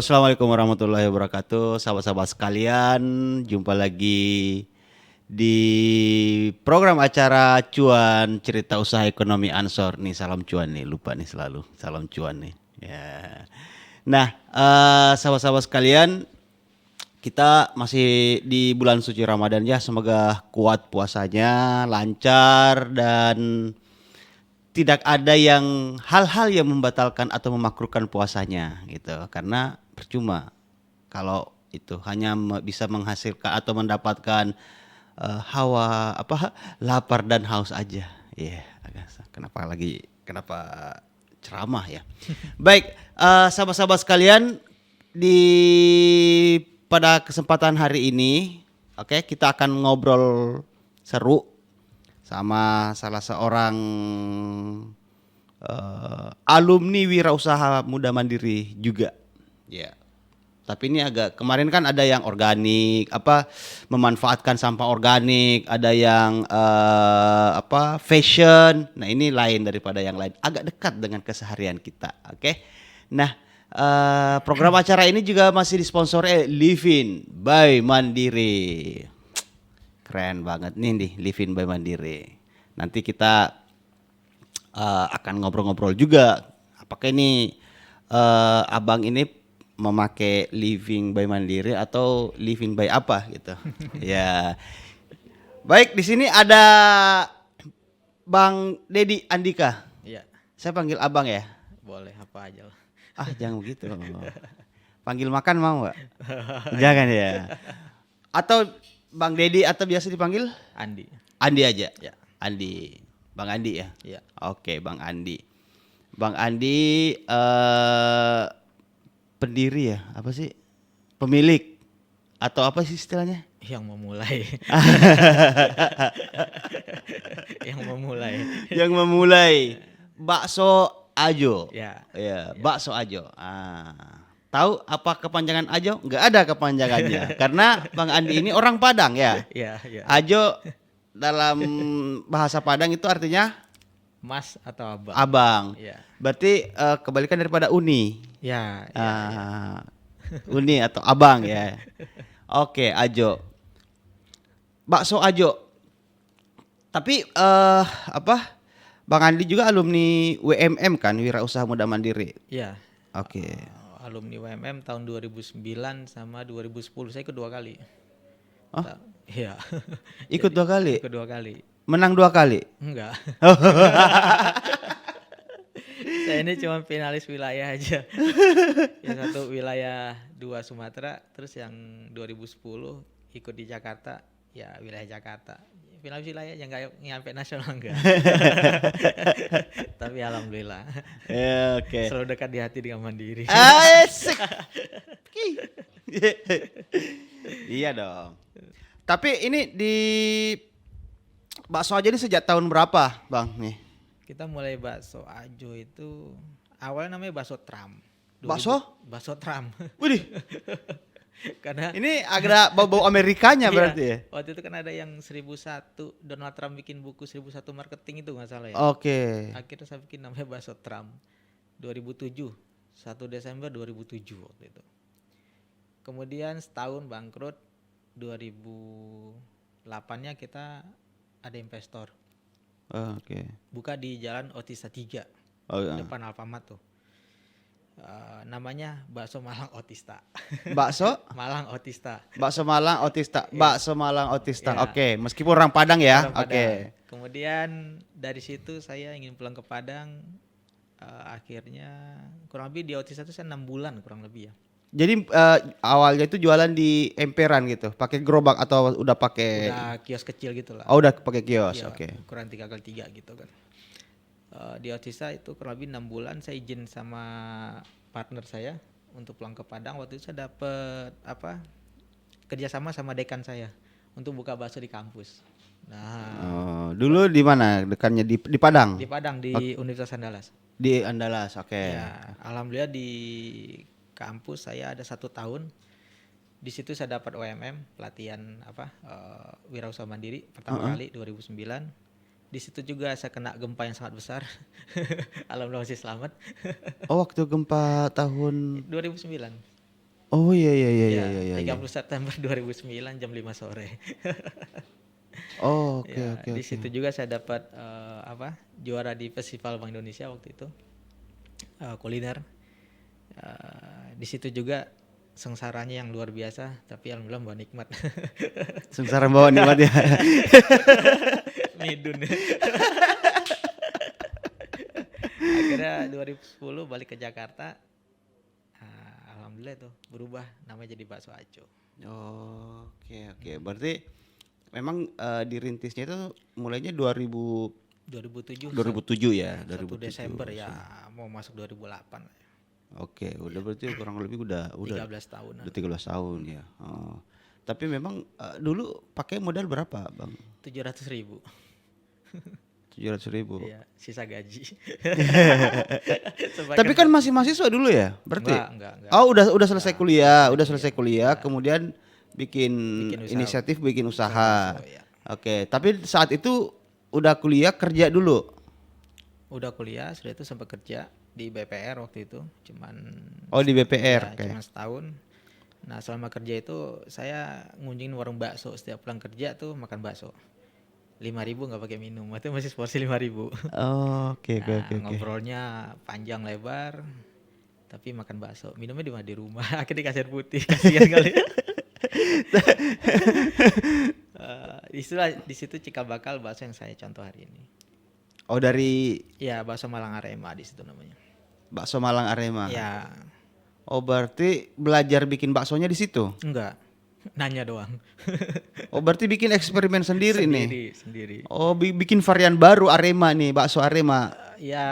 Assalamualaikum warahmatullahi wabarakatuh, sahabat-sahabat sekalian. Jumpa lagi di program acara Cuan Cerita Usaha Ekonomi Ansor. Nih salam cuan nih, lupa nih selalu salam cuan nih. Ya. Nah, sahabat-sahabat sekalian, kita masih di bulan suci Ramadan ya. Semoga kuat puasanya, lancar dan tidak ada yang hal-hal yang membatalkan atau memakruhkan puasanya gitu, karena percuma kalau itu hanya bisa menghasilkan atau mendapatkan hawa apa lapar dan haus aja. Iya, kenapa ceramah ya. Baik, sahabat-sahabat sekalian, di pada kesempatan hari ini oke, kita akan ngobrol seru sama salah seorang alumni wirausaha muda mandiri juga. Ya. Tapi ini agak kemarin kan ada yang organik, memanfaatkan sampah organik, ada yang fashion. Nah, ini lain daripada yang lain, agak dekat dengan keseharian kita. Oke. Nah, program acara ini juga masih disponsori Livin by Mandiri. Keren banget nih Livin by Mandiri. Nanti kita akan ngobrol-ngobrol juga. Apakah ini abang ini memakai Living by Mandiri atau Living by apa gitu? Ya. Baik, di sini ada Bang Dedi Andika. Iya. Saya panggil abang ya. Boleh apa aja lah. Jangan begitu. Panggil makan mau nggak? Jangan ya. Atau Bang Dedi atau biasa dipanggil? Andi. Andi aja. Ya. Andi. Bang Andi ya? Iya. Oke, Bang Andi. Bang Andi pendiri ya? Apa sih? Pemilik atau apa sih istilahnya? Yang memulai. Yang memulai. Yang memulai Bakso Ajo. Ya. Ya, Bakso Ajo. Tahu apa kepanjangan Ajo? Nggak ada kepanjangannya. Karena Bang Andi ini orang Padang ya. Iya, iya. Ajo dalam bahasa Padang itu artinya Mas atau abang. abang. Iya. Berarti kebalikan daripada uni. Ya, ya. Uni atau abang ya. Oke, Ajo. Bakso Ajo. Tapi Bang Andi juga alumni WMM kan, Wirausaha Muda Mandiri. Iya. Oke. Alumni WMM tahun 2009 sama 2010. Saya ikut 2 kali. Oh? Iya. Ikut 2 kali. Ikut 2 kali. Menang 2 kali. Enggak. Saya ini cuma finalis wilayah aja. Yang satu wilayah 2 Sumatera, terus yang 2010 ikut di Jakarta, ya wilayah Jakarta. Finalis wilayah yang nggak nyampe nasional enggak. Tapi alhamdulillah. Ya, oke. Selalu dekat di hati dengan Mandiri. Asik. Iya dong. Tapi ini di Bakso Ajo ini sejak tahun berapa, Bang? Nih. Kita mulai bakso Ajo itu awalnya namanya bakso Tram. Bakso? Bakso Tram. Widih. Karena Ini agak bau-bau Amerikanya iya, berarti ya? waktu itu kan ada yang 1001, Donald Trump bikin buku 1001 marketing itu nggak salah ya. Oke. Akhirnya saya bikin namanya bakso Trump 2007, 1 Desember 2007 waktu itu. Kemudian setahun bangkrut, 2008-nya kita ada investor. Oke. Buka di Jalan Otista 3, Oh, iya. depan Alfamart tuh. Namanya Bakso Malang Otista. Bakso? Malang Otista. Bakso Malang Otista. Bakso Malang Otista. Iya. Oke, meskipun orang Padang ya. Orang Padang. Oke. Kemudian dari situ saya ingin pulang ke Padang. Akhirnya kurang lebih di Otista itu saya 6 bulan kurang lebih ya. Jadi awalnya itu jualan di emperan gitu, pakai gerobak atau udah pakai? Udah kios kecil gitu lah. Oh, udah pakai kios. Iya, Oke. ukuran 3x3 gitu kan. Di Otista itu kurang lebih 6 bulan saya izin sama partner saya untuk pulang ke Padang. Waktu itu saya dapat kerjasama sama dekan saya untuk buka bakso di kampus. Nah, Dulu di mana? Dekannya di Padang. di Padang di Universitas Andalas. Di Andalas. Oke. Ya, alhamdulillah di kampus saya ada 1 tahun. Di situ saya dapat OMM, pelatihan wirausaha mandiri pertama kali 2009. Di situ juga saya kena gempa yang sangat besar. Alhamdulillah masih selamat. Oh, waktu gempa tahun 2009. Oh iya iya iya Ya, iya iya. iya. 30 September 2009 jam 5 sore. Oh, oke Ya, oke di oke. situ juga saya dapat juara di Festival Bank Indonesia waktu itu, kuliner. Di situ juga sengsaranya yang luar biasa, tapi alhamdulillah bawa nikmat. Sengsara bawa nikmat ya. Midun. Akhirnya 2010 balik ke Jakarta. Alhamdulillah tuh berubah namanya jadi Bakso Aco. Oh, oke oke. Berarti memang dirintisnya itu mulainya 2007 2007 ya, 1 2007. Desember ya, mau masuk 2008. Oke, udah berarti kurang lebih udah 13 tahunan. udah 13 tahun ya. Oh. Tapi memang dulu pakai modal berapa, Bang? 700.000. 700.000. Iya, sisa gaji. Tapi kan masih mahasiswa dulu ya, berarti? Enggak. Oh, udah selesai kuliah, udah selesai kuliah, kemudian bikin Bikin usaha. inisiatif bikin usaha. Bakso, ya. Oke, tapi saat itu udah kuliah kerja dulu. Udah kuliah, sudah itu sempat kerja di BPR waktu itu, Oh, di BPR, oke. cuman setahun. Nah, selama kerja itu saya ngunjungin warung bakso, setiap pulang kerja tuh makan bakso. 5.000 nggak pakai minum, itu masih porsi 5.000. Oh, oke oke Nah, oke oke. ngobrolnya panjang lebar, tapi makan bakso. Minumnya di rumah, akhirnya di kasir putih, kasihan kali. Di situ cikal bakal bakso yang saya contoh hari ini. Oh, dari Ya, bakso Malang Arema di situ namanya. Bakso Malang Arema. Ya, Oh, berarti belajar bikin baksonya di situ. enggak. Nanya doang. Oh, berarti bikin eksperimen sendiri nih. Sendiri. Oh, bikin varian baru Arema nih, bakso Arema. Ya,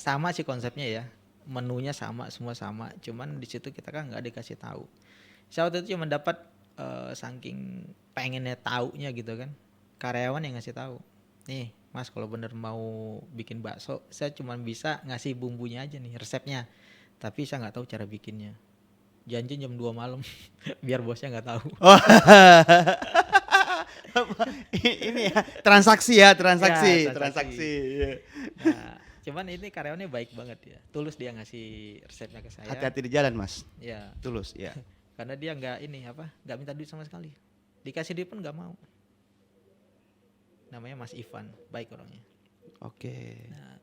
sama sih konsepnya ya. Menunya sama, semua sama. Cuman di situ kita kan nggak dikasih tahu. Saya waktu itu cuma dapat saking pengennya taunya gitu kan. Karyawan yang ngasih tahu. Nih, Mas, kalau bener mau bikin bakso, saya cuma bisa ngasih bumbunya aja nih, resepnya. Tapi saya nggak tahu cara bikinnya. Janji jam 2 malam biar bosnya nggak tahu. Oh. Ini ya, transaksi. Ya, transaksi. Transaksi. Nah, cuman ini karyawannya baik banget ya. Tulus dia ngasih resepnya ke saya. Hati-hati di jalan, Mas. Ya, Tulus, ya. karena dia nggak minta duit sama sekali. Dikasih duit pun nggak mau. Namanya Mas Ivan, baik orangnya. Oke. Nah,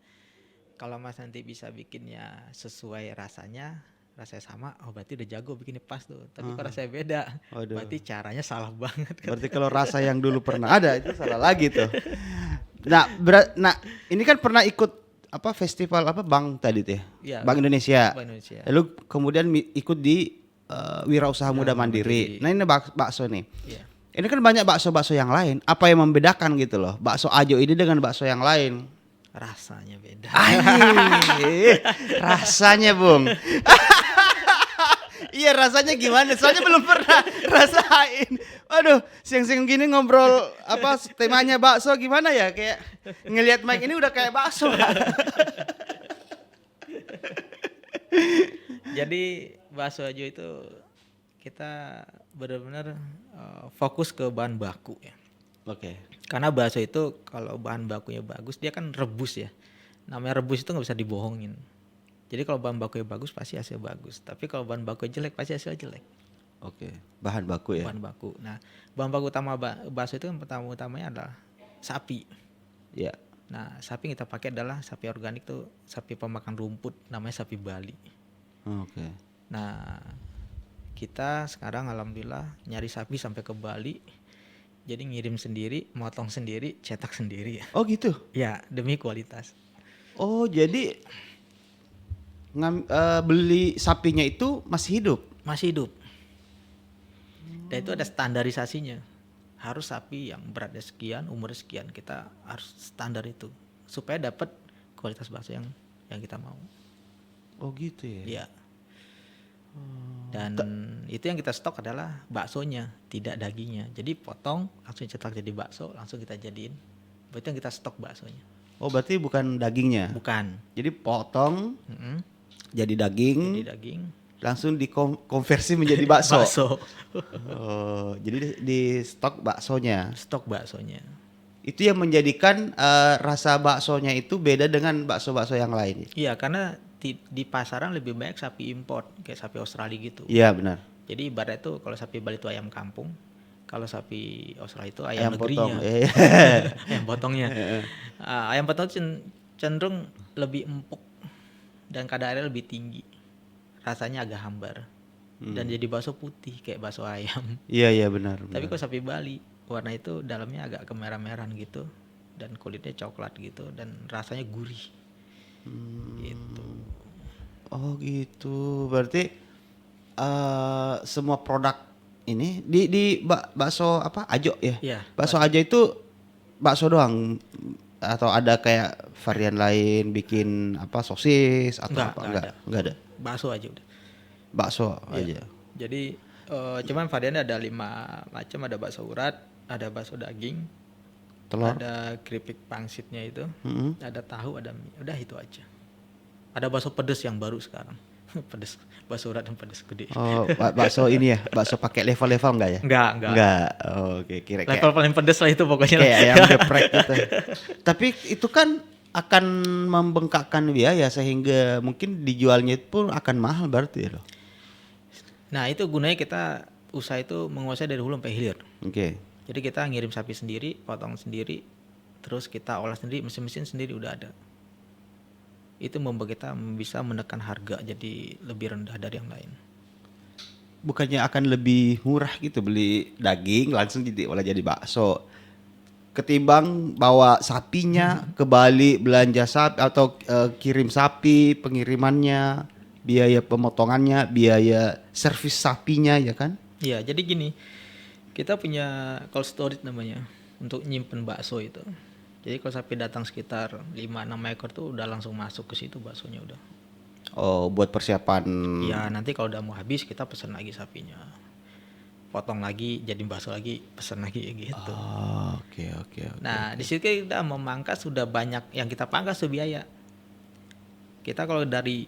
kalau Mas nanti bisa bikinnya sesuai rasanya sama, oh berarti udah jago bikinnya pas tuh. Tapi kalau rasanya beda, Waduh. berarti caranya salah banget. Berarti kalau rasa yang dulu pernah ada itu salah lagi tuh. Nah, ini kan pernah ikut apa festival apa Bank tadi tuh ya? Ya, Bank Indonesia. Bank Indonesia. Lalu kemudian ikut di Wirausaha Muda Mandiri. Mandiri. Nah, ini bakso nih. Iya. Ini kan banyak bakso-bakso yang lain. Apa yang membedakan gitu loh? Bakso Ajo ini dengan bakso yang lain. Rasanya beda. Rasanya, Bung. Iya, rasanya gimana? Soalnya belum pernah rasain. Waduh, siang-siang gini ngobrol apa temanya bakso gimana ya? Kayak ngelihat mic ini udah kayak bakso. Jadi bakso Ajo itu kita benar-benar fokus ke bahan baku ya. Oke. Karena bakso itu kalau bahan bakunya bagus dia kan rebus ya. Namanya rebus itu nggak bisa dibohongin. Jadi kalau bahan bakunya bagus pasti hasil bagus. Tapi kalau bahan bakunya jelek pasti hasil jelek. Oke. Bahan baku ya. Bahan baku. Nah, bahan baku utama bakso itu yang utamanya adalah sapi. Ya. Nah, sapi yang kita pakai adalah sapi organik tuh, sapi pemakan rumput namanya sapi Bali. Oke. Nah, kita sekarang alhamdulillah nyari sapi sampai ke Bali. Jadi ngirim sendiri, motong sendiri, cetak sendiri. Oh gitu. Ya, demi kualitas. Oh, jadi beli sapinya itu masih hidup. Masih hidup. Dan itu ada standarisasinya. Harus sapi yang beratnya sekian, umurnya sekian. Kita harus standar itu supaya dapat kualitas bakso yang kita mau. Oh gitu ya. Iya. Dan itu yang kita stok adalah baksonya, tidak dagingnya. Jadi potong, langsung cetak jadi bakso, langsung kita jadiin. Berarti yang kita stok baksonya. Oh, berarti bukan dagingnya. Bukan. Jadi potong Mm-mm. jadi daging, Jadi daging. langsung dikonversi menjadi bakso. Bakso. Oh, jadi di stok baksonya. Stok baksonya. Itu yang menjadikan rasa baksonya itu beda dengan bakso-bakso yang lain. Iya, karena di pasaran lebih banyak sapi import kayak sapi Australia gitu. Iya benar. Jadi ibarat itu kalau sapi Bali itu ayam kampung, kalau sapi Australia itu ayam Ayam potong. negerinya, Iya. ayam potongnya. Ayam potong cenderung lebih empuk dan kadar airnya lebih tinggi, rasanya agak hambar dan jadi bakso putih kayak bakso ayam. Iya benar. Tapi kalau sapi Bali warna itu dalamnya agak kemerah-merahan gitu dan kulitnya coklat gitu dan rasanya gurih. Gitu. Oh gitu. Berarti semua produk ini di bakso apa Ajo ya? Iya, Bakso Ajo itu bakso doang atau ada kayak varian lain bikin apa sosis atau apa? Enggak ada. Bakso aja udah. Bakso Iya. aja. Jadi cuman variannya ada 5 macam, ada bakso urat, ada bakso daging, Telur. ada keripik pangsitnya itu, Mm-mm. ada tahu, ada mie. Udah itu aja. Ada bakso pedes yang baru sekarang. Pedes, bakso urat dan pedes gede. Oh, bakso ini ya, bakso pakai level-level enggak ya? Enggak. Enggak. Oh, oke, kira Level paling pedes lah itu pokoknya. kayak ayam geprek gitu. Tapi itu kan akan membengkakkan biaya sehingga mungkin dijualnya itu pun akan mahal berarti ya loh. Nah, itu gunanya kita usaha itu menguasai dari hulu sampai hilir. Oke. Jadi kita ngirim sapi sendiri, potong sendiri, terus kita olah sendiri, mesin-mesin sendiri udah ada. Itu membuat kita bisa menekan harga jadi lebih rendah dari yang lain. Bukannya akan lebih murah gitu beli daging langsung jadi bakso ketimbang bawa sapinya ke Bali belanja sapi atau kirim sapi pengirimannya, biaya pemotongannya, biaya servis sapinya ya kan? Iya, jadi gini, kita punya cold storage namanya untuk nyimpen bakso itu. Jadi kalau sapi datang sekitar 5-6 ekor tuh udah langsung masuk ke situ baksonya udah. Oh, buat persiapan. Ya nanti kalau udah mau habis kita pesen lagi sapinya. Potong lagi jadi bakso lagi, pesen lagi gitu. Oh, oke. Nah, di situ kita memangkas sudah banyak yang kita pangkas tuh biaya. Kita kalau dari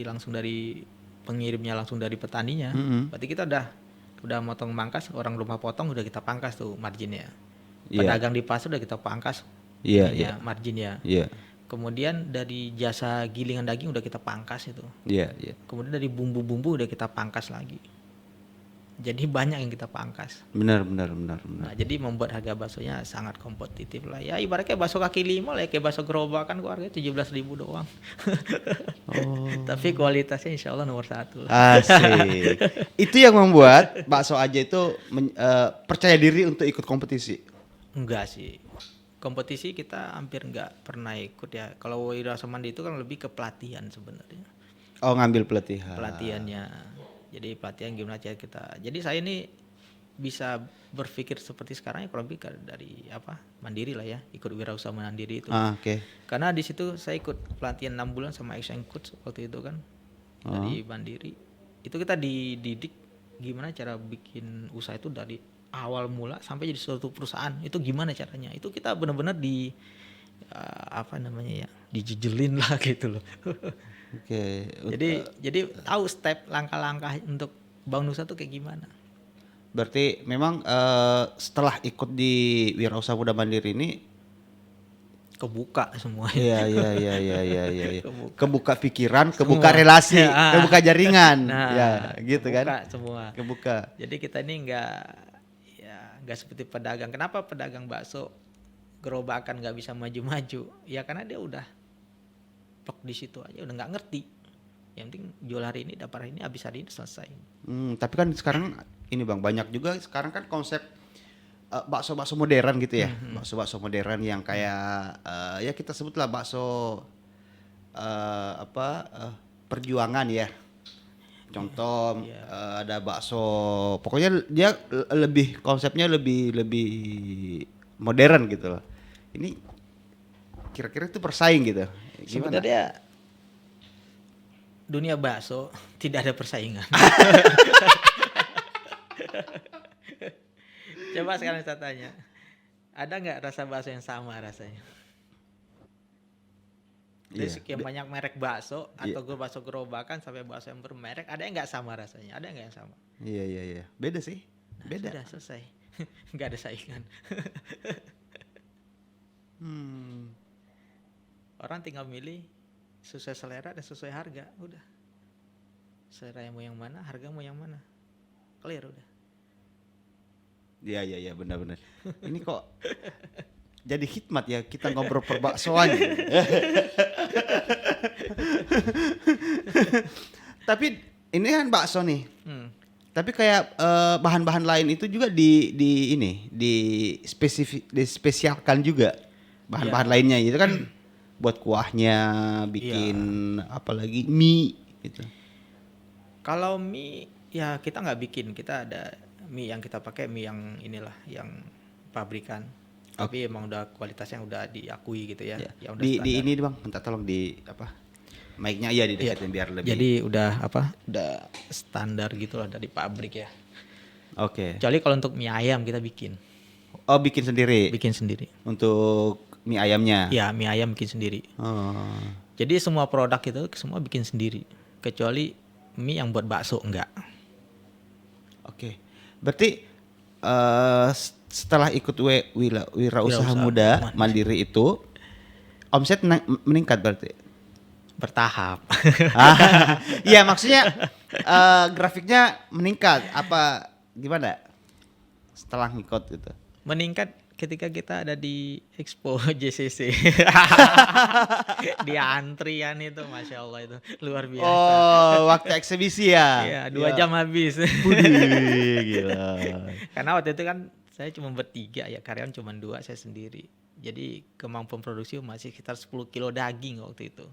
langsung dari pengirimnya langsung dari petaninya, berarti kita udah motong mangkas, orang rumah potong udah kita pangkas tuh marginnya. Pedagang di pasar udah kita pangkas. Iya. Marginnya. Iya. Kemudian dari jasa gilingan daging udah kita pangkas itu. Iya. Kemudian dari bumbu-bumbu udah kita pangkas lagi. Jadi banyak yang kita pangkas. Benar. Nah, jadi membuat harga baksonya sangat kompetitif lah. Ya ibaratnya bakso kaki lima lah, kayak bakso gerobakan kok harganya 17.000 doang. Oh. Tapi kualitasnya insya Allah nomor 1 lah. Asik. Itu yang membuat bakso aja itu percaya diri untuk ikut kompetisi. Enggak sih. Kompetisi kita hampir nggak pernah ikut ya. Kalau Wira Samandi itu kan lebih ke pelatihan sebenarnya. Oh, ngambil pelatihan. Pelatihannya. Jadi pelatihan gimana cara kita. Jadi saya ini bisa berpikir seperti sekarang ya kalau lebih dari mandiri lah ya, ikut wirausaha mandiri itu. Oke. Karena di situ saya ikut pelatihan 6 bulan sama Action Coach waktu itu kan dari mandiri. Itu kita dididik gimana cara bikin usaha itu dari awal mula sampai jadi suatu perusahaan. Itu gimana caranya? Itu kita benar-benar dijejelin lah gitu loh. Oke. Jadi tahu step langkah-langkah untuk bangun usaha tuh kayak gimana. Berarti memang setelah ikut di Wirausaha Muda Mandiri ini kebuka semuanya. Iya. Kebuka pikiran, kebuka relasi, kebuka jaringan. Ya, gitu kan. Kebuka semua. Kebuka. Jadi kita ini nggak seperti pedagang. Kenapa pedagang bakso gerobakan nggak bisa maju-maju? Ya karena dia udah plok di situ aja, udah nggak ngerti. Yang penting jual hari ini, dapat hari ini, habis hari ini selesai. Tapi kan sekarang ini Bang, banyak juga sekarang kan konsep bakso-bakso modern gitu ya. Bakso-bakso modern yang kayak ya kita sebutlah bakso perjuangan ya. Contoh ada bakso, pokoknya dia konsepnya lebih modern gitu loh. Ini kira-kira itu bersaing gitu. Gimana? Sebenarnya dunia bakso tidak ada persaingan. Coba sekarang saya tanya, ada nggak rasa bakso yang sama rasanya? Dari sekian banyak merek bakso atau bakso gerobakan sampai bakso yang bermerek, ada yang nggak sama rasanya? Ada nggak yang sama? Iya. Beda sih. Beda. Sudah selesai. Nggak ada saingan. Hmm. Orang tinggal milih sesuai selera dan sesuai harga, udah. Selera yang mau yang mana, harga mau yang mana, clear udah. Iya benar-benar. Ini kok jadi hikmat ya kita ngobrol perbaksoan. Tapi ini kan bakso nih. Tapi kayak bahan-bahan lain itu juga di ini dispesialkan juga bahan-bahan lainnya itu kan buat kuahnya, bikin apalagi mie gitu. Kalau mie ya kita nggak bikin, kita ada mie yang kita pakai mie yang inilah yang pabrikan. Tapi emang udah kualitasnya udah diakui gitu ya. Yang udah di ini Bang, minta tolong di apa? Mic-nya iya didekatin biar lebih. Jadi udah udah standar gitu lah dari pabrik ya. Oke. Kecuali kalau untuk mie ayam kita bikin. Oh, bikin sendiri. Bikin sendiri. Untuk mie ayamnya. Iya, mie ayam bikin sendiri. Oh. Jadi semua produk itu semua bikin sendiri. Kecuali mie yang buat bakso enggak. Oke. Berarti setelah ikut wirausaha muda mandiri itu omset meningkat berarti. Bertahap. Iya maksudnya grafiknya meningkat apa gimana setelah ngikut gitu? Meningkat ketika kita ada di Expo JCC. Di antrian itu Masya Allah itu luar biasa. Oh waktu eksibisi ya? Iya 2 jam habis. Budih, gila. Karena waktu itu kan saya cuma bertiga ya, karyawan cuma 2, saya sendiri. Jadi kemampuan produksi masih sekitar 10 kilo daging waktu itu.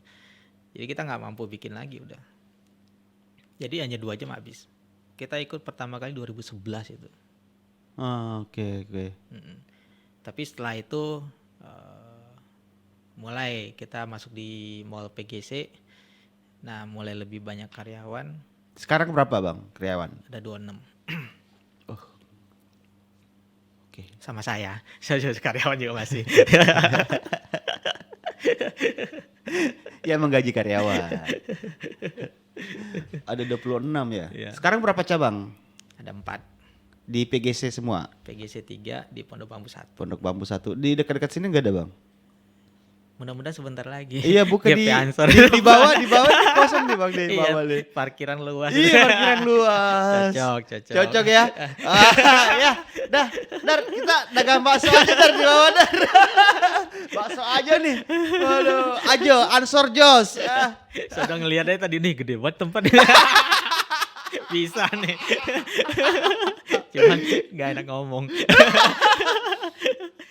Jadi kita nggak mampu bikin lagi udah. Jadi hanya 2 jam habis. Kita ikut pertama kali 2011 itu. Oke. Tapi setelah itu mulai kita masuk di mall PGC. Nah mulai lebih banyak karyawan. Sekarang berapa Bang karyawan? Ada 26. Oke. Sama saya karyawan juga masih. Ya menggaji karyawan. Ada 26 ya? Iya. Sekarang berapa cabang? Ada 4. Di PGC semua? PGC 3 di Pondok Bambu 1. Pondok Bambu 1. Di dekat-dekat sini enggak ada Bang? Mudah-mudahan sebentar lagi. Iya bukan GP Ansor. di bawah di kosong nih Bang di bawah nih. Parkiran luas. Iya parkiran luas. Cocok ya. Ya, dar kita dagang bakso aja dar di bawah dar. Bakso aja nih. Waduh, ajo Ansor Jos. Sudah ngeliatnya tadi nih gede banget tempatnya. Bisa nih. Cuman nggak enak ngomong.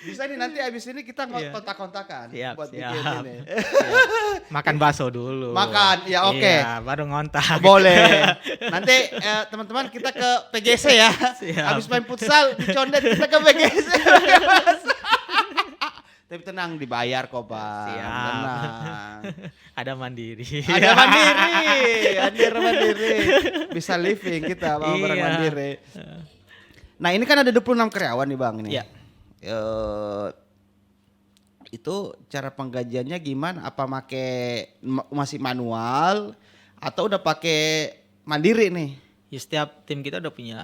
Bisa nih nanti abis ini kita kontak-kontakan buat bikin ini. Makan bakso dulu. Makan, ya oke. Iya, baru ngontak. Boleh. Nanti teman-teman kita ke PGC ya. Siap. Abis main futsal di Condet kita ke PGC. Tapi tenang dibayar kok Pak. Siap. Tenang. Ada mandiri. Ada mandiri. Bisa living kita mau bareng mandiri. Nah ini kan ada 26 karyawan nih Bang ini. Iya. Itu cara penggajiannya gimana? Apa masih manual atau udah pakai mandiri nih? Ya, setiap tim kita udah punya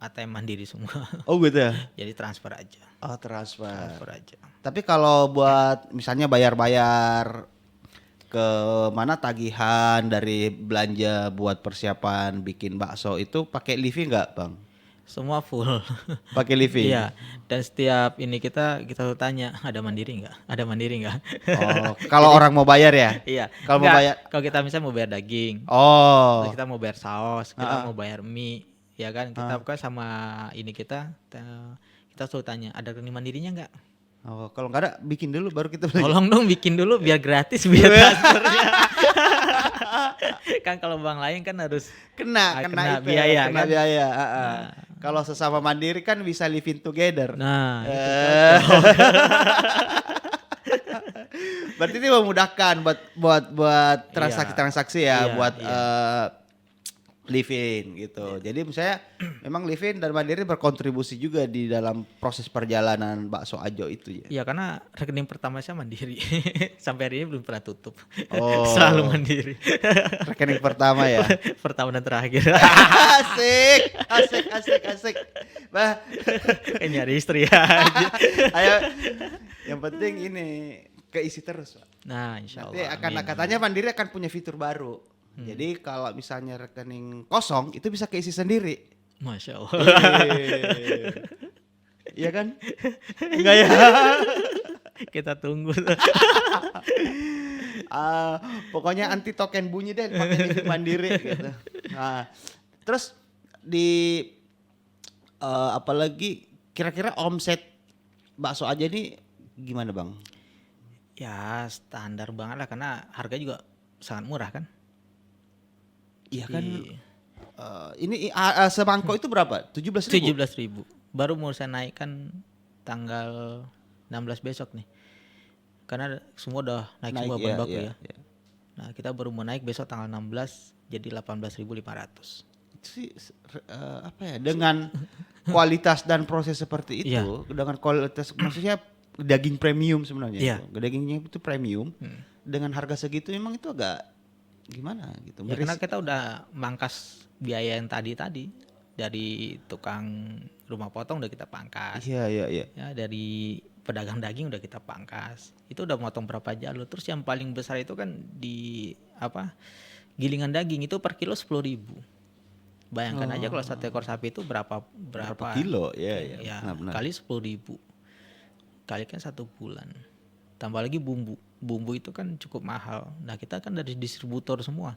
ATM mandiri semua. Oh gitu ya? Jadi transfer aja. Oh transfer aja. Tapi kalau buat misalnya bayar-bayar ke mana tagihan dari belanja buat persiapan bikin bakso itu pakai living nggak Bang? Semua full. Pakai living? Iya. Dan setiap ini kita tuh tanya ada mandiri nggak? Ada mandiri nggak? Oh, kalau orang mau bayar ya? Iya. Kalau mau bayar? Kalau kita misalnya mau bayar daging. Oh. Terus kita mau bayar saus, kita mau bayar mie, ya kan? Kita buka sama ini kita selalu tanya ada rekening mandirinya nggak? Oh, kalau nggak ada bikin dulu baru kita beli. Tolong dong bikin dulu biar gratis biar transfernya. Kan kalau bank lain kan harus kena itu, biaya kena kan? biaya. Kalau sesama mandiri kan bisa living together. Nah, berarti ini memudahkan buat transaksi ya, buat living gitu. Jadi misalnya memang living dan mandiri berkontribusi juga di dalam proses perjalanan bakso Ajo itu ya. Iya karena rekening pertama saya mandiri. Sampai hari ini belum pernah tutup. Oh. Selalu mandiri. Rekening pertama ya. Pertama dan terakhir. Asik. Bah, Nyari istri aja. ayo. Yang penting ini keisi terus, Pak. Nah, insya Nanti Allah. akan Amin. katanya Mandiri akan punya fitur baru. Jadi kalau misalnya rekening kosong itu bisa keisi sendiri. Masya Allah. Iya kan? Enggak ya? Kita tunggu. Pokoknya anti token bunyi deh pakai TV Mandiri gitu. Nah, terus di apalagi kira-kira omset bakso aja ini gimana, Bang? Ya standar banget lah karena harga juga sangat murah kan. Iya kan Jadi, ini semangkok itu berapa? 17.000. 17.000. Baru mau saya naikkan tanggal 16 besok nih. Karena semua udah naik semua bahan baku ya. Nah, kita baru mau naik besok tanggal 16 jadi 18.500. Itu sih apa ya? Dengan kualitas dan proses seperti itu, dengan kualitas maksudnya daging premium sebenarnya. Iya. Itu. Dagingnya itu premium. Dengan harga segitu memang itu agak gimana gitu. Ya, karena kita udah mangkas biaya yang tadi dari tukang rumah potong udah kita pangkas. Iya. Ya, dari pedagang daging udah kita pangkas. Itu udah motong berapa jalur. Terus yang paling besar itu kan di gilingan daging itu per kilo 10.000. Bayangkan aja kalau satu ekor sapi itu berapa kilo ya, benar. kali 10.000. Kali kan 1 bulan. Tambah lagi bumbu itu kan cukup mahal. Nah, kita kan dari distributor semua.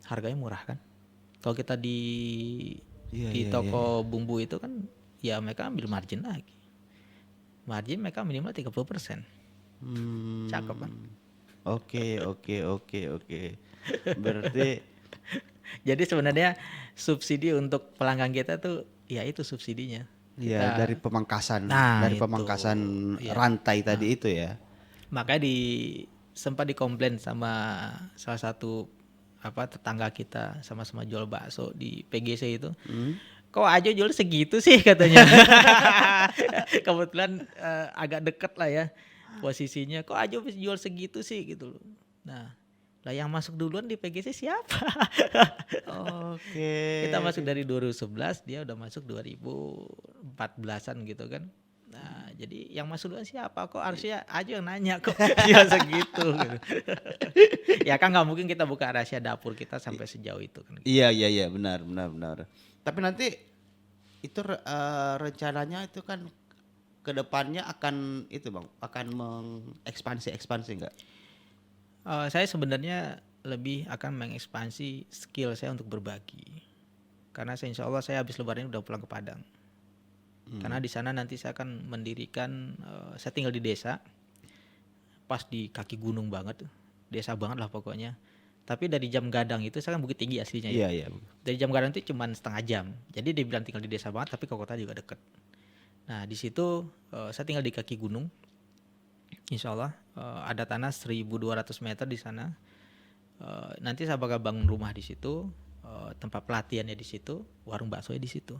Harganya murah kan. Kalau kita di toko bumbu itu kan ya mereka ambil margin lagi. Margin mereka minimal 30%. Cakep kan? Oke. Berarti jadi sebenarnya subsidi untuk pelanggan kita tuh ya itu subsidinya. ya dari pemangkasan itu. rantai tadi itu ya. Makanya sempat dikomplain sama salah satu tetangga kita sama-sama jual bakso di PGC itu. Kok aja jual segitu sih katanya. Kebetulan agak deket lah ya posisinya. Kok aja jual segitu sih gitu loh. Nah, lah yang masuk duluan di PGC siapa? Oke. Kita masuk dari 2011, dia udah masuk 2014-an gitu kan. Nah, jadi yang masuk duluan siapa? Kok harusnya aja yang nanya kok jual segitu gitu. Ya kan nggak mungkin kita buka rahasia dapur kita sampai sejauh itu kan. Iya, benar. Tapi nanti itu rencananya itu kan kedepannya akan itu Bang, akan mengekspansi enggak? Saya sebenarnya lebih akan mengekspansi skill saya untuk berbagi. Karena insya Allah saya habis lebaran udah pulang ke Padang. Karena di sana nanti saya akan mendirikan, saya tinggal di desa, pas di kaki gunung banget, desa banget lah pokoknya. Tapi dari Jam Gadang itu saya kan Bukit Tinggi aslinya ya. Iya. Dari Jam Gadang itu cuma setengah jam. Jadi dibilang tinggal di desa banget, tapi ke kota juga deket. Nah di situ saya tinggal di kaki gunung. Insya Allah ada tanah 1.200 meter di sana. Nanti saya bakal bangun rumah di situ, tempat pelatihannya di situ, warung baksonya di situ.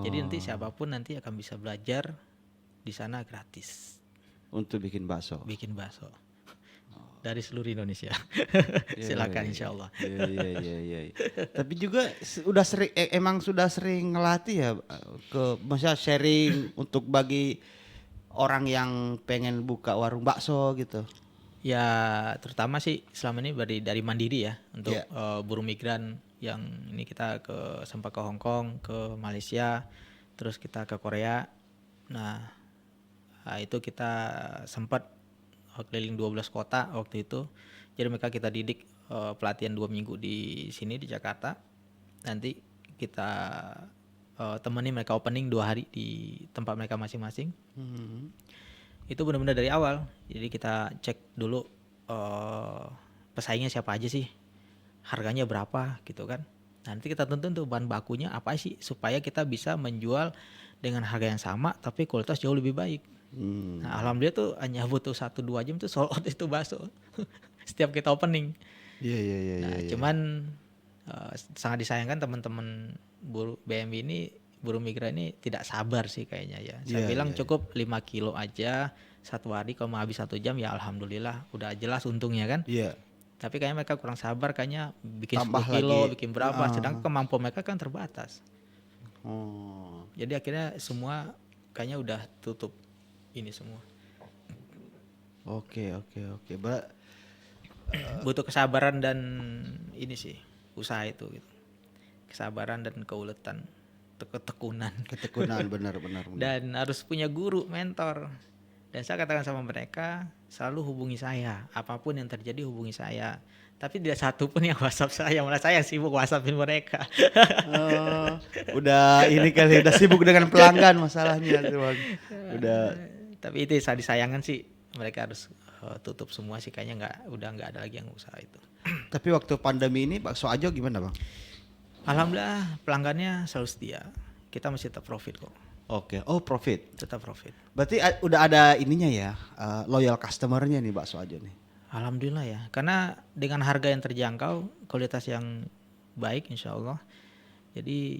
Jadi nanti siapapun nanti akan bisa belajar di sana gratis. Untuk bikin bakso. Dari seluruh Indonesia. Silakan insya Allah. Iya. Tapi juga sudah sering ngelatih ya maksudnya sharing untuk bagi orang yang pengen buka warung bakso gitu. Ya terutama sih selama ini dari Mandiri ya untuk buruh migran yang ini kita sempat ke Hong Kong, ke Malaysia, terus kita ke Korea. Nah itu kita sempat keliling 12 kota waktu itu. Jadi mereka kita didik pelatihan 2 minggu di sini di Jakarta. Nanti kita temani mereka opening 2 hari di tempat mereka masing-masing. Itu benar-benar dari awal. Jadi kita cek dulu pesaingnya siapa aja sih, harganya berapa gitu kan. Nanti kita tentuin tuh bahan bakunya apa sih supaya kita bisa menjual dengan harga yang sama tapi kualitas jauh lebih baik. Nah, alhamdulillah tuh hanya butuh 1-2 jam tuh sold out itu bakso setiap kita opening. Iya. Cuman sangat disayangkan teman-teman buruh BMI ini, buruh migran ini tidak sabar sih kayaknya ya. Saya bilang cukup 5 kilo aja satu hari, kalau mau habis 1 jam ya alhamdulillah udah jelas untungnya kan. Iya. Tapi kayaknya mereka kurang sabar, kayaknya bikin Tambah 10 kilo, lagi. bikin berapa, sedangkan kemampuan mereka kan terbatas. Jadi akhirnya semua kayaknya udah tutup ini semua. Oke. Butuh kesabaran dan ini sih usaha itu gitu. Kesabaran dan keuletan, ketekunan. Ketekunan benar. Dan harus punya guru, mentor. Dan saya katakan sama mereka, selalu hubungi saya. Apapun yang terjadi hubungi saya. Tapi tidak satu pun yang WhatsApp saya, malah saya yang sibuk WhatsAppin mereka. Oh, udah ini kali udah sibuk dengan pelanggan masalahnya tuh Bang. Udah. Tapi itu saya disayangkan sih, mereka harus tutup semua sih, kayaknya udah nggak ada lagi yang usaha itu. Tapi waktu pandemi ini bakso ajo gimana Bang? Alhamdulillah pelanggannya selalu setia. Kita masih tetap profit kok. Oke. Oh, profit. Tetap profit. Berarti udah ada ininya ya, loyal customernya nih bakso ajo nih. Alhamdulillah ya, karena dengan harga yang terjangkau, kualitas yang baik insya Allah. Jadi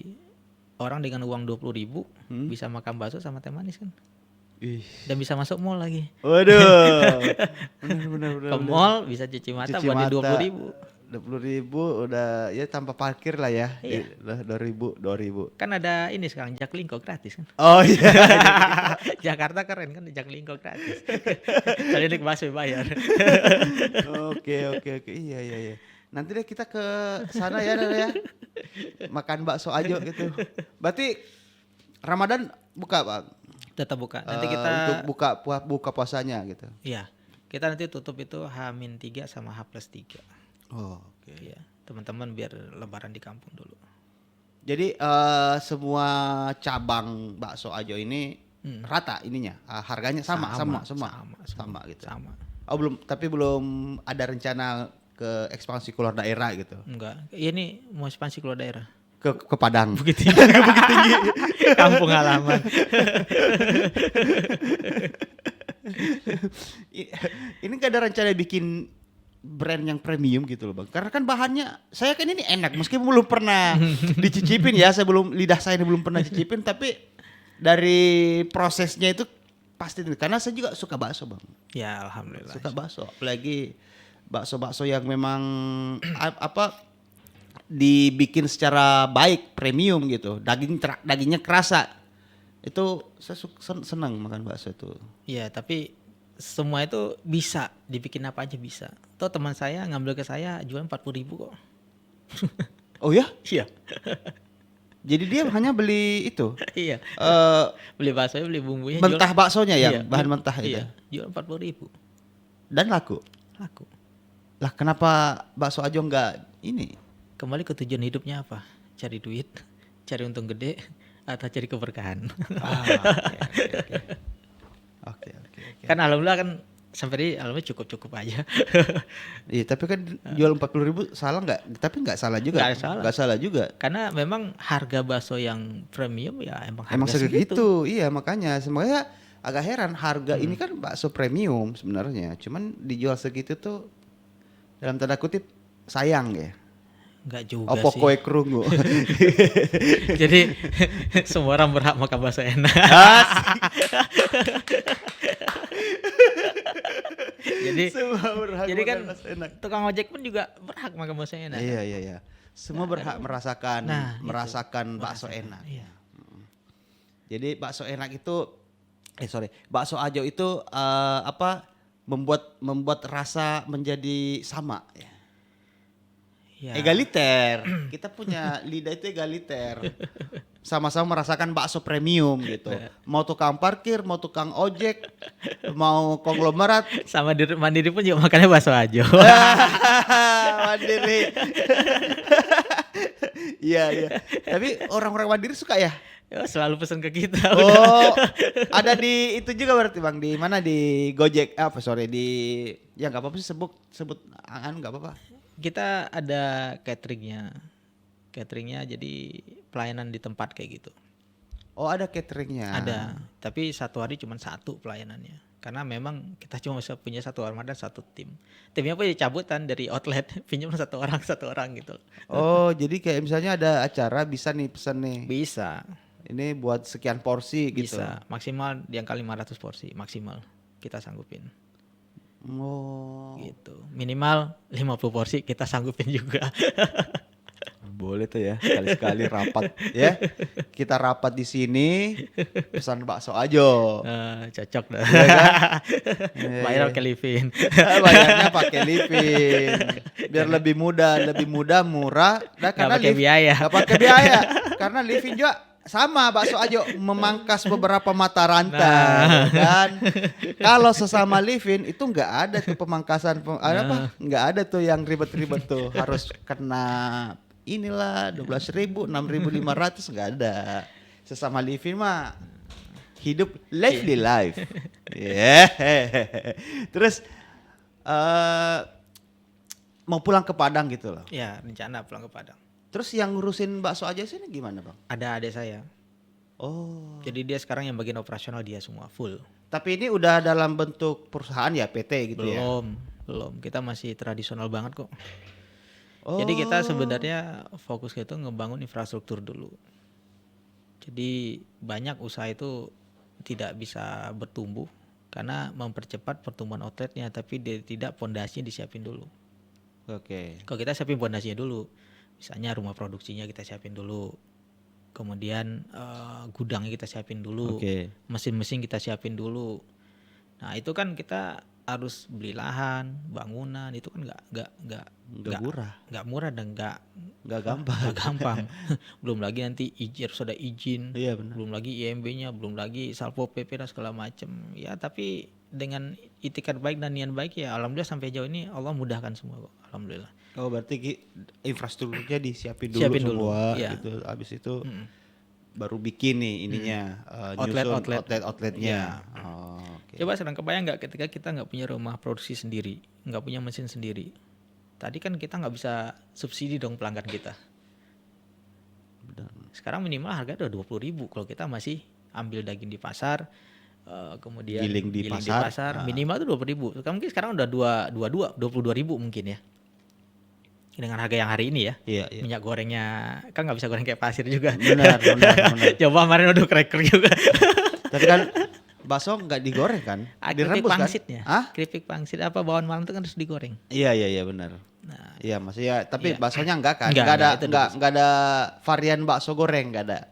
orang dengan uang 20.000 bisa makan bakso sama teh manis kan. Ih. Dan bisa masuk mall lagi. Waduh. Benar. Ke mall bisa cuci mata buat di 20.000. 20.000 udah ya tanpa parkir lah ya. Iya. 2.000. Kan ada ini sekarang Jaklingko gratis kan. Oh iya. Jakarta keren kan Jaklingko gratis. Kali ini bakso bayar. Oke. Iya. Nanti deh kita ke sana ya, Dara, ya. Makan bakso ajo gitu. Berarti Ramadan buka, Bang? Tetap buka. Nanti kita untuk buka puasanya gitu. Iya. Kita nanti tutup itu H-3 sama H+3. Oh, oke. Iya, teman-teman biar lebaran di kampung dulu. Jadi semua cabang bakso ajo ini rata ininya, harganya sama gitu. Sama. Oh tapi belum ada rencana ke ekspansi keluar daerah gitu. Enggak. Ini mau ekspansi keluar daerah. Ke Padang. Bukit Tinggi. Bukit Tinggi. Kampung halaman. Ini gak ada rencana bikin brand yang premium gitu loh Bang. Karena kan bahannya saya kan ini enak meskipun belum pernah dicicipin ya, lidah saya ini belum pernah cicipin tapi dari prosesnya itu pasti karena saya juga suka bakso Bang. Ya alhamdulillah. Suka bakso, apalagi bakso-bakso yang memang dibikin secara baik, premium gitu. Dagingnya kerasa. Itu saya senang makan bakso itu. Iya, tapi semua itu bisa dibikin apa aja bisa. Tuh teman saya ngambil ke saya jual 40.000 kok. Oh ya? Iya. Jadi dia hanya beli itu. Iya. Beli bakso, beli bumbunya. Mentah baksonya ya, iya, bahan mentah itu. Iya, jual 40.000. Dan laku. Lah kenapa bakso ajo enggak ini? Kembali ke tujuan hidupnya apa? Cari duit, cari untung gede, atau cari keberkahan. Oke. Kan alhamdulillah kan sampai ini alhamdulillah cukup aja. Iya, tapi kan jual 40.000 salah nggak? Tapi nggak salah juga. Nggak salah juga. Karena memang harga bakso yang premium ya emang segitu. Iya, makanya semuanya agak heran harga ini kan bakso premium sebenarnya. Cuman dijual segitu tuh dalam tanda kutip sayang ya. Enggak juga sih. Koe kerungu. Jadi semua orang berhak makan bakso enak. jadi kan tukang ojek pun juga berhak makan bakso enak. Iya. Semua berhak merasakan bakso enak. Iya. Jadi bakso enak itu bakso ajo itu membuat rasa menjadi sama ya. Ya. Egaliter. Kita punya lidah itu egaliter. Sama-sama merasakan bakso premium gitu. Mau tukang parkir, mau tukang ojek, mau konglomerat, sama Mandiri pun juga makannya bakso ajo. Mandiri. Iya. Tapi orang-orang Mandiri suka ya? Selalu pesan ke kita. Oh, ada di itu juga berarti Bang, di mana di Gojek di ya nggak apa-apa sih sebut nggak apa-apa. Kita ada cateringnya jadi pelayanan di tempat kayak gitu. Oh ada cateringnya. Ada, tapi satu hari cuma satu pelayanannya. Karena memang kita cuma bisa punya satu armada satu tim. Timnya pun cabutan dari outlet, pinjam satu orang gitu. Oh jadi kayak misalnya ada acara bisa nih pesan nih. Bisa. Ini buat sekian porsi gitu. Bisa, maksimal di angka 500 porsi maksimal kita sanggupin. Oh. Gitu. Minimal 50 porsi kita sanggupin juga. Boleh tuh ya, sekali-sekali rapat ya. Kita rapat di sini, pesan bakso aja. Cocok dah. Iya kan? Bayar pakai livin. Bayarnya pakai living. Biar lebih mudah, murah. Nah, Nggak pakai biaya. Nggak pakai biaya. Karena living juga sama bakso aja memangkas beberapa mata rantai kan. Kalau sesama living itu nggak ada tuh pemangkasan nggak ada tuh yang ribet-ribet tuh harus kena inilah 12.000 6.500 nggak ada. Sesama living mah hidup lively life. Yeah. Terus mau pulang ke Padang gitu loh. Ya, rencana pulang ke Padang. Terus yang ngurusin bakso aja sini gimana bang? Ada adik saya. Oh. Jadi dia sekarang yang bagian operasional dia semua full. Tapi ini udah dalam bentuk perusahaan ya PT gitu ya? Belum. Kita masih tradisional banget kok. Oh. Jadi kita sebenarnya fokus itu ngebangun infrastruktur dulu. Jadi banyak usaha itu tidak bisa bertumbuh karena mempercepat pertumbuhan outletnya, tapi dia tidak pondasinya disiapin dulu. Oke. Kalau kita siapin pondasinya dulu, misalnya rumah produksinya kita siapin dulu, kemudian gudangnya kita siapin dulu, mesin-mesin kita siapin dulu. Nah itu kan kita harus beli lahan, bangunan, itu kan nggak murah dan nggak gampang. Belum lagi nanti harus ada izin, Iya, benar. belum lagi IMB-nya, belum lagi Salpo PP dan segala macam. Ya tapi dengan itikat baik dan niat baik ya alhamdulillah sampai jauh ini Allah mudahkan semua kok, alhamdulillah. Oh berarti infrastrukturnya disiapin dulu Siapin semua iya. gitu. Abis itu baru bikin nih ininya outletnya. Iya. Oh, okay. Coba sekarang kebayang nggak ketika kita nggak punya rumah produksi sendiri, nggak punya mesin sendiri. Tadi kan kita nggak bisa subsidi dong pelanggan kita. Benar. Sekarang minimal harga udah 20.000 kalau kita masih ambil daging di pasar, kemudian Giling di pasar. minimal tuh 20.000. Mungkin sekarang udah 22.000 mungkin ya. Dengan harga yang hari ini ya. Iya. Minyak gorengnya kan nggak bisa goreng kayak pasir juga. Benar. Coba kemarin udah cracker juga. Tapi kan bakso nggak digoreng kan? Keripik Direbus pangsitnya. kan? Keripik pangsit apa bawang malam itu kan harus digoreng. Iya benar. Nah, Iya maksudnya tapi iya. baksonya enggak kan? Enggak, itu Enggak ada varian bakso goreng enggak ada.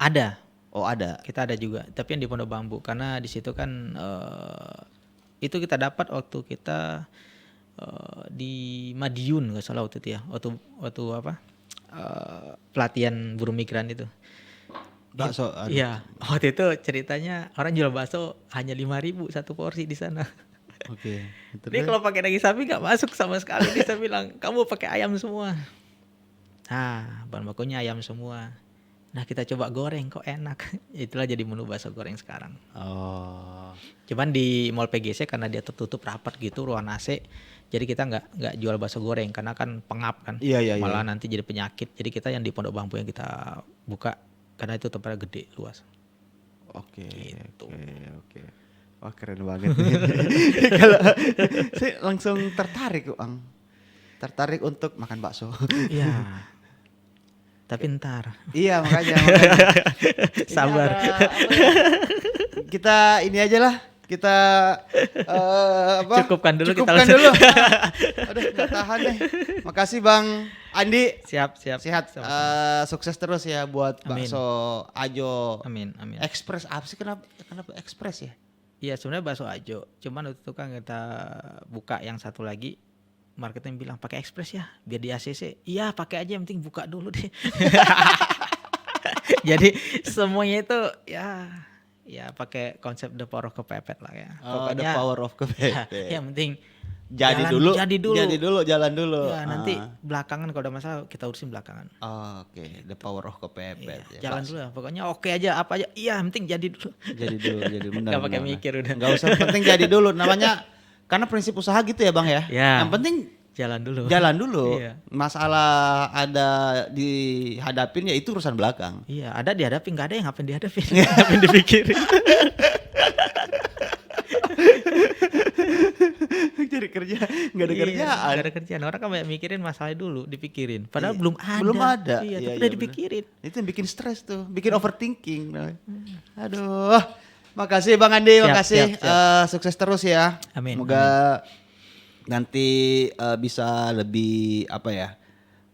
ada. Oh ada. Kita ada juga, tapi yang di Pondok Bambu karena di situ kan itu kita dapat waktu kita di Madiun nggak salah waktu itu ya, waktu apa pelatihan buruh migran itu. Bakso. Iya, waktu itu ceritanya orang jual bakso hanya 5.000 satu porsi di sana. Oke. Ini kalau pakai daging sapi nggak masuk sama sekali. Dia bilang kamu pakai ayam semua. Nah, bahan bakunya ayam semua. Nah kita coba goreng kok enak. Itulah jadi menu bakso goreng sekarang. Oh. Cuman di Mall PGC karena dia tertutup rapat gitu ruang AC, jadi kita nggak jual bakso goreng karena kan pengap kan. Iya. Malah nanti jadi penyakit. Jadi kita yang di Pondok Bambu yang kita buka karena itu tempatnya gede luas. Oke. Gitu. Oke. Wah keren banget. Kalau saya langsung tertarik Ang. Tertarik untuk makan bakso. Iya. Tapi ntar. Iya makanya. Sabar. Kita ini aja lah. Kita Cukupkan dulu. Dulu. Aduh nggak tahan deh. Makasih Bang Andi. Siap. Sehat. Sukses terus ya buat Amin. bakso Ajo. Amin. Express apa sih kenapa Express ya? Iya sebenarnya bakso Ajo. Cuman waktu itu kan kita buka yang satu lagi. Marketing bilang pakai Express ya biar di ACC. Iya pakai aja yang penting buka dulu deh. Jadi semuanya itu ya pakai konsep the power of kepepet lah ya. Pokoknya the power of kepepet. Ya, yang penting Jadi dulu, jalan dulu. Ya, nanti belakangan kalau ada masalah kita urusin belakangan. Oke, the power of kepepet. Iya, jalan dulu ya. Pokoknya oke aja apa aja. Iya, yang penting jadi dulu. Jadi benar. Gak pakai mikir udah. Gak usah penting jadi dulu namanya. Karena prinsip usaha gitu ya Bang ya. Ya. Yang penting jalan dulu. Iya. Masalah ada dihadapin ya itu urusan belakang. Iya, ada dihadapin, nggak ada yang ngapain dihadapin, ngapain dipikirin. Jadi kerja nggak ada kerjaan. Nggak ada kerjaan. Orang kan banyak mikirin masalah dulu, dipikirin. Padahal belum ada. Iya, tapi udah dipikirin. Itu yang bikin stres tuh, bikin overthinking. Aduh. Makasih Bang Andi, makasih. Siap. Sukses terus ya. Amin. Semoga nanti bisa lebih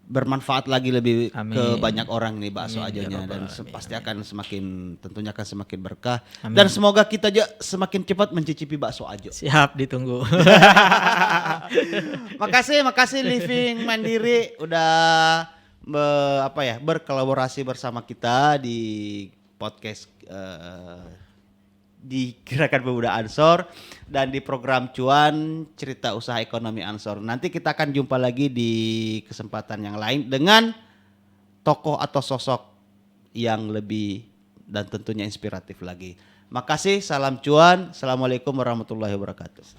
bermanfaat lagi lebih Amin. ke banyak orang nih bakso Amin, ya ajonya, Rabbal dan Alamin. pasti akan tentunya akan semakin berkah, Amin. dan semoga kita juga semakin cepat mencicipi bakso ajo. Siap, ditunggu. Makasih Living Mandiri udah berkolaborasi bersama kita di podcast di Gerakan Pemuda Ansor dan di program Cuan Cerita Usaha Ekonomi Ansor. Nanti kita akan jumpa lagi di kesempatan yang lain dengan tokoh atau sosok yang lebih dan tentunya inspiratif lagi. Makasih, salam cuan. Assalamualaikum warahmatullahi wabarakatuh.